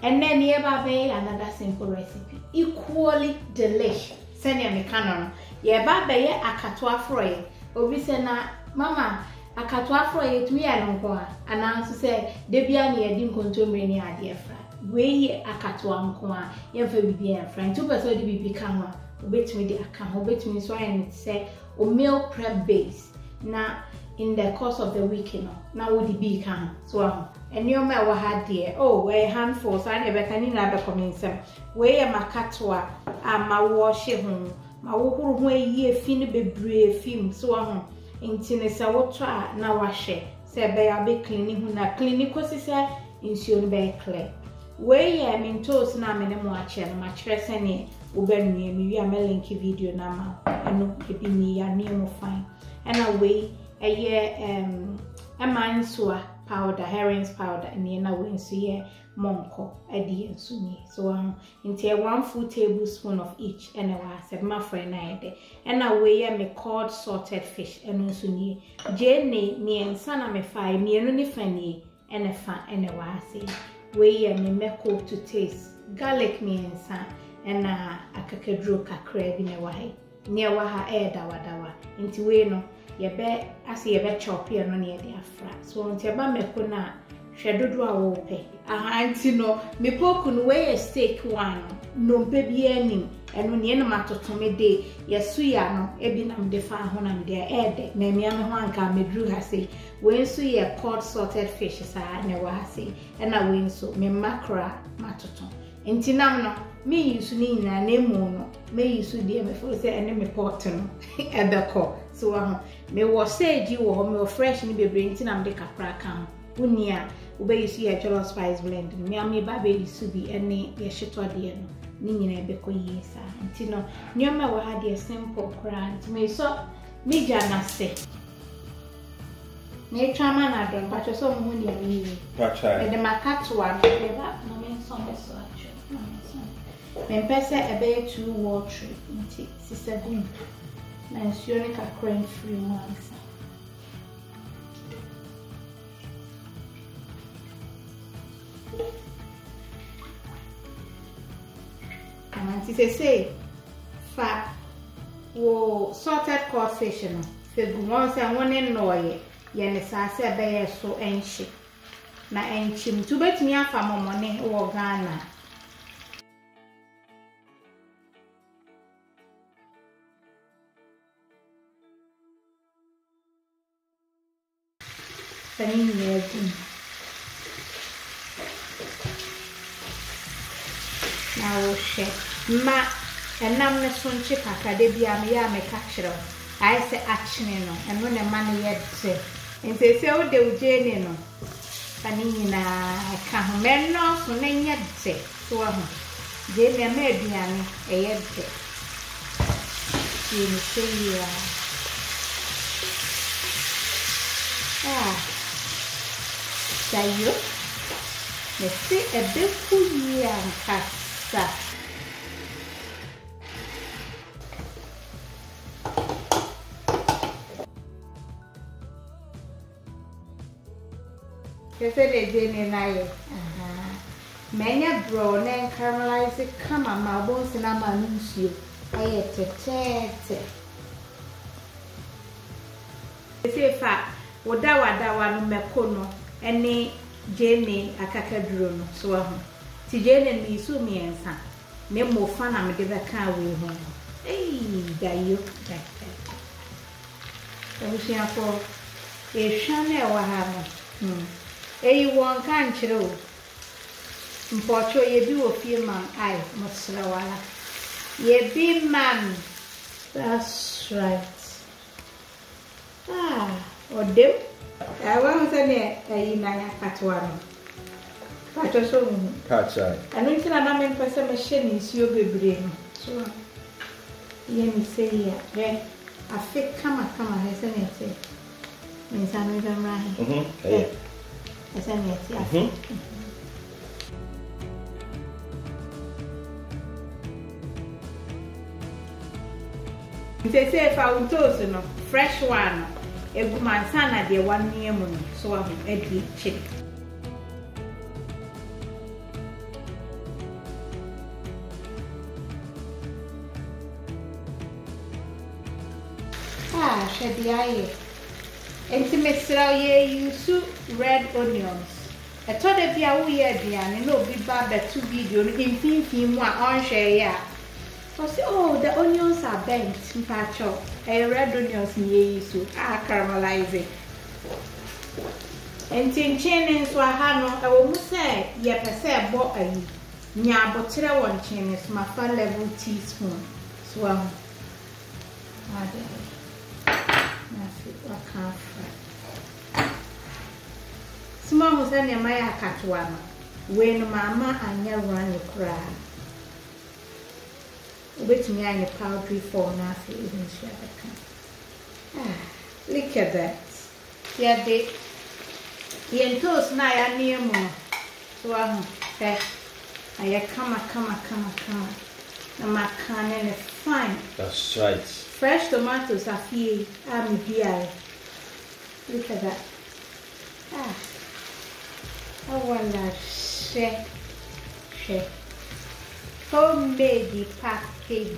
And then here be another simple recipe, equally delicious. Send me canon. Ye baba ye Akatowa froye. Obi say na mama Akatowa froye to me anonko and answer say debia ne yedi nkontomre ni ade fra. We ye Akatowa nko a ye fa bibia fra. Ntu person de bibi kan ho obetumi de aka ho obetumi so and say o meal prep base na in the course of the week, you know, now would be can so and you may have dear oh a handful so I never can never come in some way a Akatowa my washing home my whole way ye fin be brave film so on in Tinesa what try now wash it say by a big cleaning who na clinical say in soon be clear way I mean toast na minimum watch and my stress any uben me a Amelenke video na and no be me a name fine and away a year mansoa powder, herrings powder, and ye na win so ye monko, a dear and sunny. So into 1 full tablespoon of each, and I said my friend I and away me cod salted fish, and sunny. Jenny, me and son me fry, me and only fanny, and a fan, and a wasi. Way me meko to taste, garlic me and son, and a kakadro kakre in a way. Near waha dawa, into we no. Yebe asi yebe chop ya no ne de afra so nti eba meko na hwedodo a wo pe ahanti no me poku no we steak one no mpe bi anim eno ne na matoto me de yesu ya no ebi na me de fa ho na me de ede na me am ho anka me dru ha sei we nso ye cod salted fish sa na wa ha sei na we nso me mackerel matoto nti nam no me yusu ni na emu no me yusu de me fo say ene me pot no ebeko so me was sage you or me fresh ni bebre nti na me kakra kan unia ube yusu ye jollof spice blend me am me ba be yusu bi ene ye hyeto de no ni nyina ebeko yi sa nti no nyoma wa ha de simple kra nti me so me jana se me trama na don ba so mo ni mi pacha e de Akatowa no be ba no me so me so actually me pese ebe 2 water nti 7 na nsuoni kakra free once. And say fa wo salted cod fish no fe gu once and one noye ye ne sase be so enhye na enchim tu betimi afa momone wo Ghana. Now share ma and nam ne sonche kaka de bia me ya me kakiro I say action no and when a man yet say and say o de uje no pani na ka ho men no so na nya de so ho je me ma aduane e ye de ni say ya Sayo, let's see a bit for casa. You said they didn't lie. Many brown and caramelized come on my bones and I'm a new I ate it. They say fat. Wadawa no mekono ene jene akakaduro no so ho ti jene ni su miensa me mo fa na me de ka we ho dayo Agushie for e hwane wa ha no won kan kire o mpocho ye bi wo fie man ai mo sra wala ye bi man that's right Odem, I want to say, Akatowa. Pacho so Pacha. I know it's another man person machine is your baby. So, you say, yeah, I think come, I send it. Means I know them right. I send it. They say if I would toast, fresh one. Eguma sana de 1 year money so I have edgy chick. share the eye. Intimate use red onions. I told the Bia we had and no big bad 2 video in film on share. So say, oh, the onions are bent in patch up. Red onions near so caramelize it. And tin chain so I had no, I will say, ye per se bought a nya bottle 1 chain is my 5 level teaspoon. So I can't fry. Small was any my Akatowa. When Mamma and ya run the cry. Wait me in the powdery for nothing, even share. Look at that. Yeah, they toast na near more. So I'm I come. And my cannon is fine. That's right. Fresh tomatoes are fee. I'm here. Look at that. I want to share. Homemade package.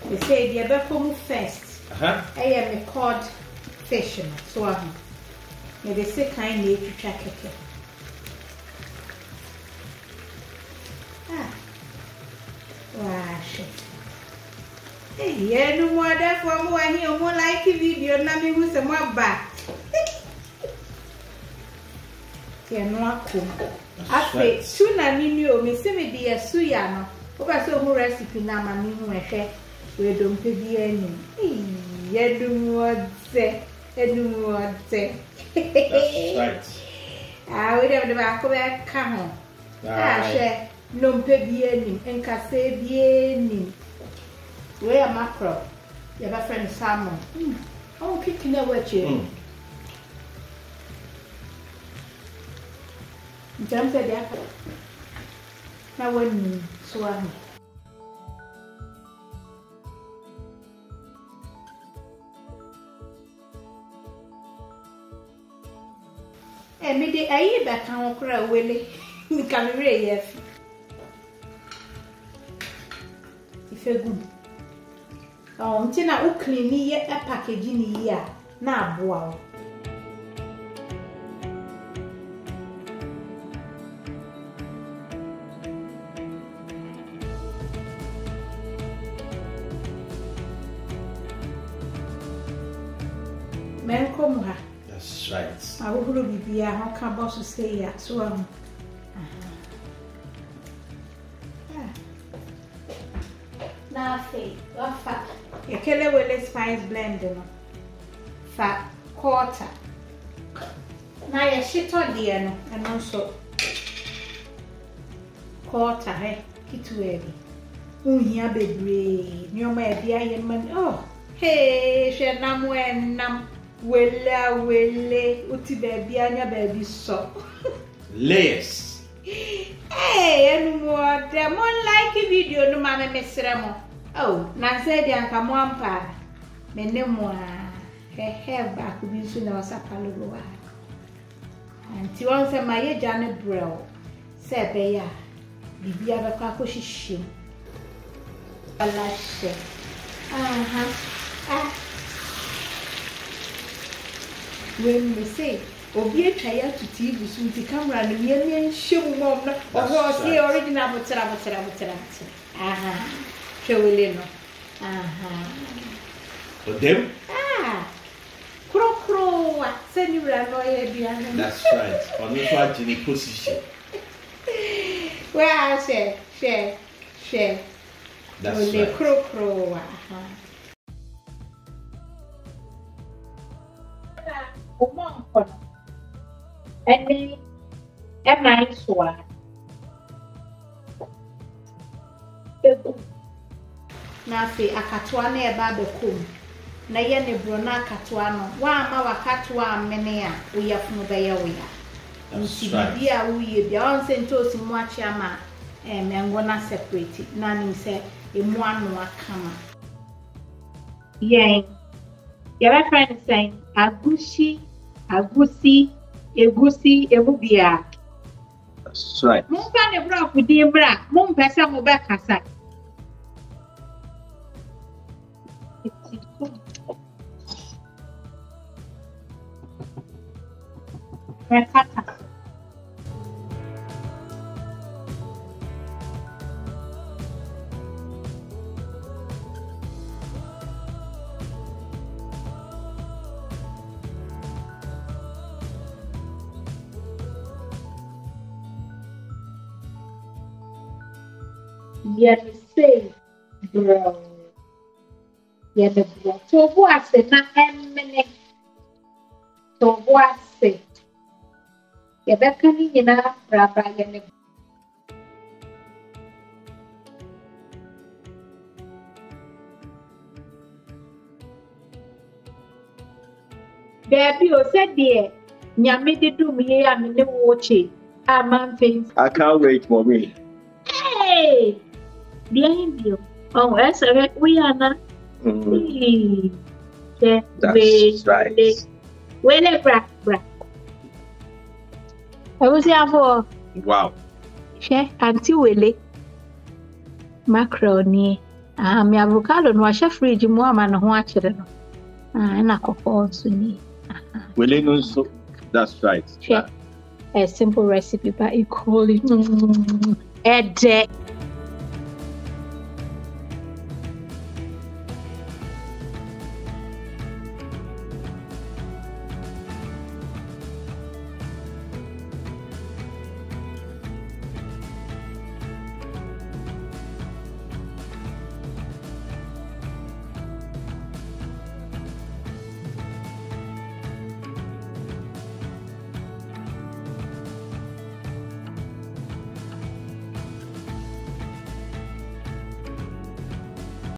They say the Abelenkpe first. I am a cod fish. So they say kindly to check it. Wow, shit. Hey, no more that for more here, more like a video, and me with some more back. I say, tuna nino, me see me dear Suyano. Over so more recipe now, my new share. We don't pay any. You do what say, That's right. We don't have the back of that come. Share. No pay any, and can say any. Where mackerel? You have a friend salmon. I'm kicking away you. Jump at that. Now, when swan. And me the aye back on Accra, Willie. Me come away, yes. If you're good. Oh, Tina, who clean me a package in a year. Now, wow. That's right. I will be a how come boss to stay here. So, nothing. Fat. You kill it with the spice blend. Fat quarter. Now you shit on the end and also quarter, eh? Kitwelly. Here, baby. No, my dear man. Oh, hey, she nam when nam. Welle, uti baby, anya baby so. Layers. Hey, and more. The more like a video, no mamma messeramo. Oh, Nancy, and come one pa. Menemoir. Her hair back will be soon as a palo. And to answer my Janet Brill, said Beya, Bibia Agushie. A lash. When we say, Obi a try to TV soon to camera and we show mom or the original butter. Show will know. For them? Crow, send you a lawyer behind. That's right. On the Jimmy position. Well, I say, share. That's right. Crow. Any a nice one. Now, Akatowa na eba bekom. Na ye ne bro na Akatowa no. Wa ma Akatowa amene a we yafunu be ye we ya. Nti bia we ye bia on se ntosi mu achi ama mengo na separate. Na nim se emu anu akama. Yen. Your friend is saying Agushie, Agusi, Ebubia. That's right. Mumpa ne bra fudi bra. Mumpesa mo be kasa. Rekata. Say, bro. The bro. So what's the na emene? So what's it? Beckoning in a rabbi and Baby, you said, dear, Yammy did do me, I'm in the watching. I'm things. I can't wait for me. Hey! Behind you. Oh, that's a we are not. That's right. Well, bra. I was here for. Wow. She Auntie Willie. Mackerel ni. My avocado no wash fridge mo ama no ho akere no. Na kokko nso ni. Willie no so. That's right. A simple recipe but equally. Ede.